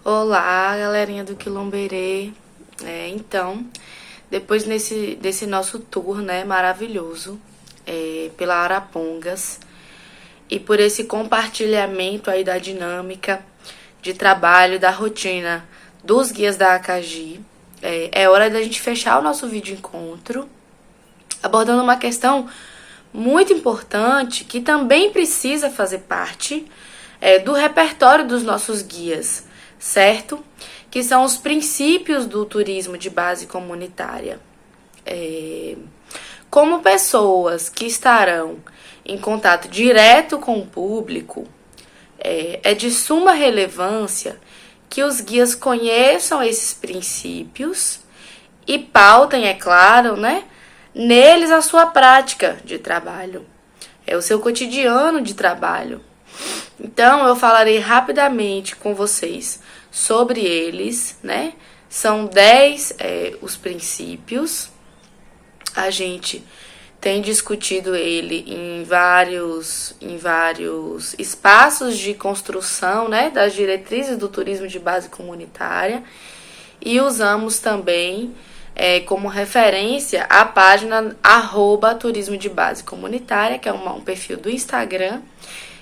Olá, galerinha do Quilomberê. Então, depois desse nosso tour, né, maravilhoso, pela Arapongas e por esse compartilhamento aí da dinâmica de trabalho, da rotina dos guias da ACAGI, é hora da gente fechar o nosso vídeo encontro, abordando uma questão muito importante que também precisa fazer parte do repertório dos nossos guias, certo? Que são os princípios do turismo de base comunitária. Como pessoas que estarão em contato direto com o público, é de suma relevância que os guias conheçam esses princípios e pautem, é claro, né, neles a sua prática de trabalho, o seu cotidiano de trabalho. Então, eu falarei rapidamente com vocês sobre eles, né? São 10 os princípios. A gente tem discutido ele em vários espaços de construção, né, das diretrizes do turismo de base comunitária, e usamos também como referência a página @turismo de base comunitária, que é um perfil do Instagram,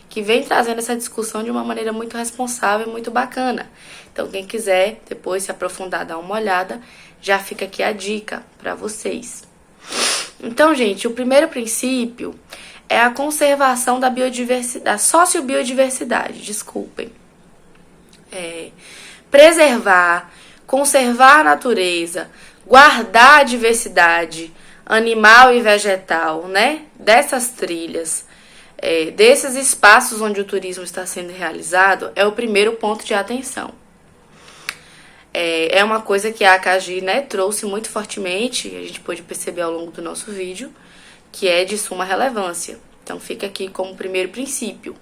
que vem trazendo essa discussão de uma maneira muito responsável e muito bacana. Então, quem quiser depois se aprofundar, dar uma olhada, já fica aqui a dica para vocês. Então, gente, o primeiro princípio é a conservação da biodiversidade, da sociobiodiversidade, desculpem. Preservar, conservar a natureza, guardar a diversidade animal e vegetal, né, dessas trilhas, desses espaços onde o turismo está sendo realizado, é o primeiro ponto de atenção. É uma coisa que a ACAGI, né, trouxe muito fortemente, a gente pôde perceber ao longo do nosso vídeo, que é de suma relevância. Então, fica aqui como primeiro princípio.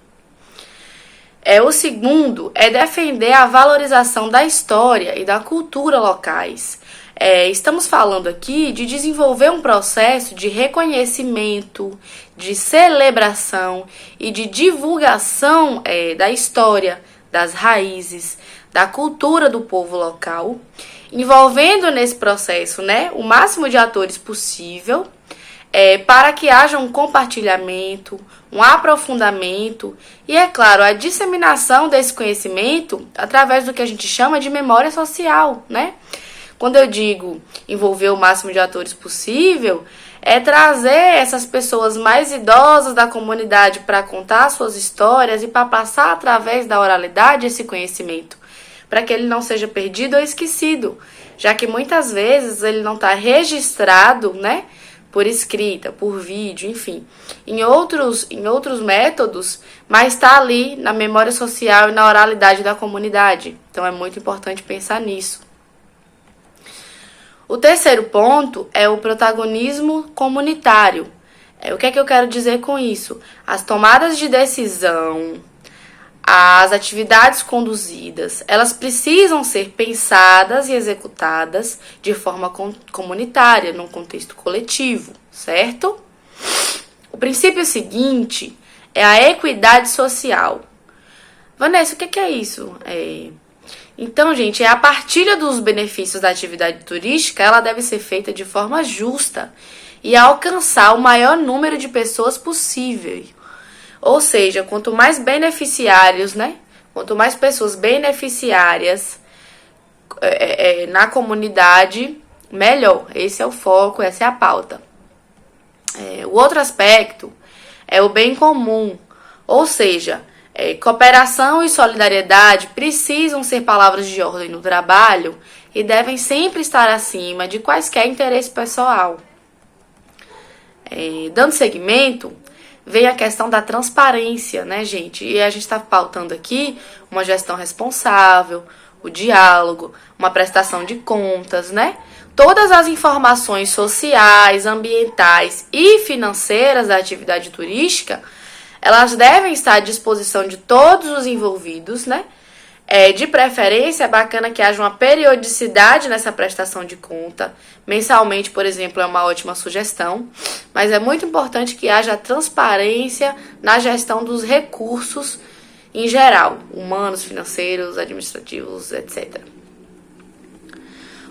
O segundo é defender a valorização da história e da cultura locais. Estamos falando aqui de desenvolver um processo de reconhecimento, de celebração e de divulgação da história, das raízes, da cultura do povo local, envolvendo nesse processo, né, o máximo de atores possível, para que haja um compartilhamento, um aprofundamento e, é claro, a disseminação desse conhecimento através do que a gente chama de memória social, né? Quando eu digo envolver o máximo de atores possível, é trazer essas pessoas mais idosas da comunidade para contar suas histórias e para passar através da oralidade esse conhecimento, para que ele não seja perdido ou esquecido, já que muitas vezes ele não está registrado, né, por escrita, por vídeo, enfim, em outros métodos, mas está ali na memória social e na oralidade da comunidade. Então é muito importante pensar nisso. O terceiro ponto é o protagonismo comunitário. O que é que eu quero dizer com isso? As tomadas de decisão, as atividades conduzidas, elas precisam ser pensadas e executadas de forma comunitária, num contexto coletivo, certo? O princípio seguinte é a equidade social. Vanessa, o que é isso? Então, gente, a partilha dos benefícios da atividade turística, ela deve ser feita de forma justa e alcançar o maior número de pessoas possível. Ou seja, quanto mais beneficiários, né? Quanto mais pessoas beneficiárias na comunidade, melhor. Esse é o foco, essa é a pauta. O outro aspecto é o bem comum, ou seja, cooperação e solidariedade precisam ser palavras de ordem no trabalho e devem sempre estar acima de quaisquer interesse pessoal. Dando seguimento, vem a questão da transparência, né, gente? E a gente está pautando aqui uma gestão responsável, o diálogo, uma prestação de contas, né? Todas as informações sociais, ambientais e financeiras da atividade turística, elas devem estar à disposição de todos os envolvidos, né? De preferência, é bacana que haja uma periodicidade nessa prestação de conta. Mensalmente, por exemplo, é uma ótima sugestão. Mas é muito importante que haja transparência na gestão dos recursos em geral, humanos, financeiros, administrativos, etc.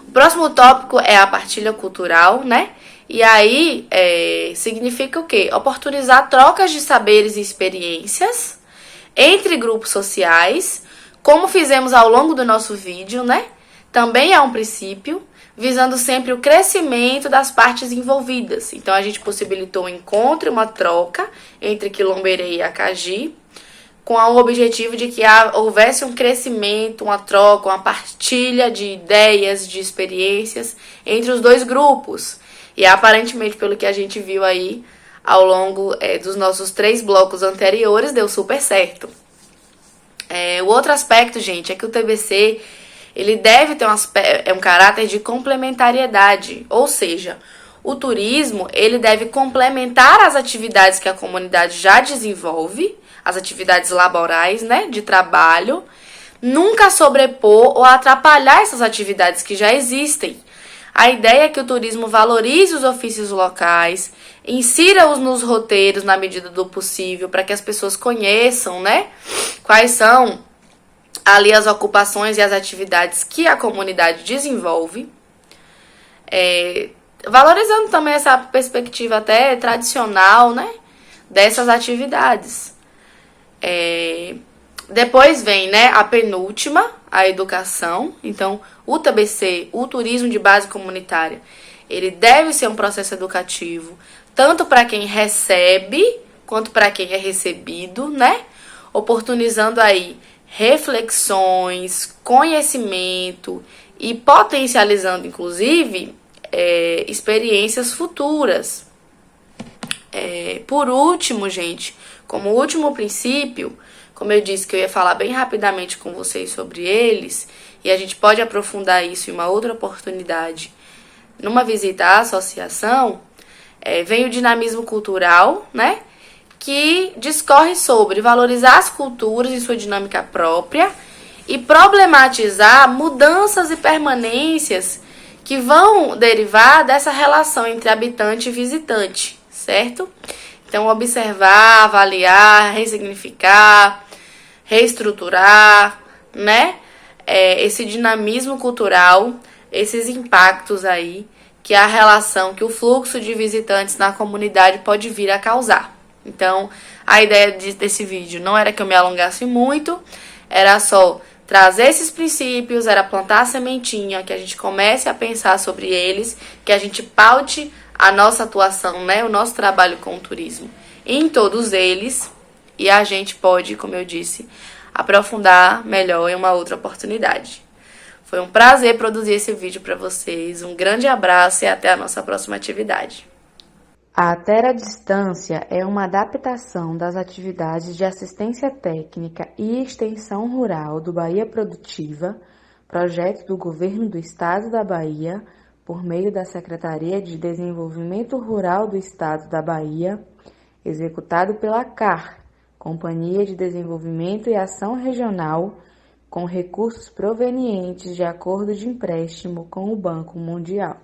O próximo tópico é a partilha cultural, né? E aí significa o quê? Oportunizar trocas de saberes e experiências entre grupos sociais, como fizemos ao longo do nosso vídeo, né? Também é um princípio, visando sempre o crescimento das partes envolvidas. Então, a gente possibilitou um encontro e uma troca entre Quilomberê e Acagi, com o objetivo de que houvesse um crescimento, uma troca, uma partilha de ideias, de experiências entre os dois grupos. E aparentemente, pelo que a gente viu aí ao longo dos nossos 3 blocos anteriores, deu super certo. O outro aspecto, gente, é que o TBC ele deve ter um caráter de complementariedade, ou seja, o turismo ele deve complementar as atividades que a comunidade já desenvolve, as atividades laborais, né, de trabalho, nunca sobrepor ou atrapalhar essas atividades que já existem. A ideia é que o turismo valorize os ofícios locais, insira-os nos roteiros na medida do possível, para que as pessoas conheçam, né, quais são ali as ocupações e as atividades que a comunidade desenvolve, valorizando também essa perspectiva até tradicional, né, dessas atividades. Depois vem, né, a penúltima, a educação. Então, o TBC, o turismo de base comunitária, ele deve ser um processo educativo, tanto para quem recebe, quanto para quem é recebido, né, oportunizando aí reflexões, conhecimento e potencializando, inclusive, experiências futuras. Por último, gente, como último princípio, como eu disse que eu ia falar bem rapidamente com vocês sobre eles, e a gente pode aprofundar isso em uma outra oportunidade, numa visita à associação, vem o dinamismo cultural, né? Que discorre sobre valorizar as culturas em sua dinâmica própria e problematizar mudanças e permanências que vão derivar dessa relação entre habitante e visitante, certo? Então, observar, avaliar, ressignificar, reestruturar, né? Esse dinamismo cultural, esses impactos aí que a relação, que o fluxo de visitantes na comunidade pode vir a causar. Então, a ideia desse vídeo não era que eu me alongasse muito, era só trazer esses princípios, era plantar a sementinha, que a gente comece a pensar sobre eles, que a gente paute a nossa atuação, né, o nosso trabalho com o turismo em todos eles, e a gente pode, como eu disse, aprofundar melhor em uma outra oportunidade. Foi um prazer produzir esse vídeo para vocês, um grande abraço e até a nossa próxima atividade. A Terra à Distância é uma adaptação das atividades de assistência técnica e extensão rural do Bahia Produtiva, projeto do Governo do Estado da Bahia, por meio da Secretaria de Desenvolvimento Rural do Estado da Bahia, executado pela CAR, Companhia de Desenvolvimento e Ação Regional, com recursos provenientes de acordo de empréstimo com o Banco Mundial.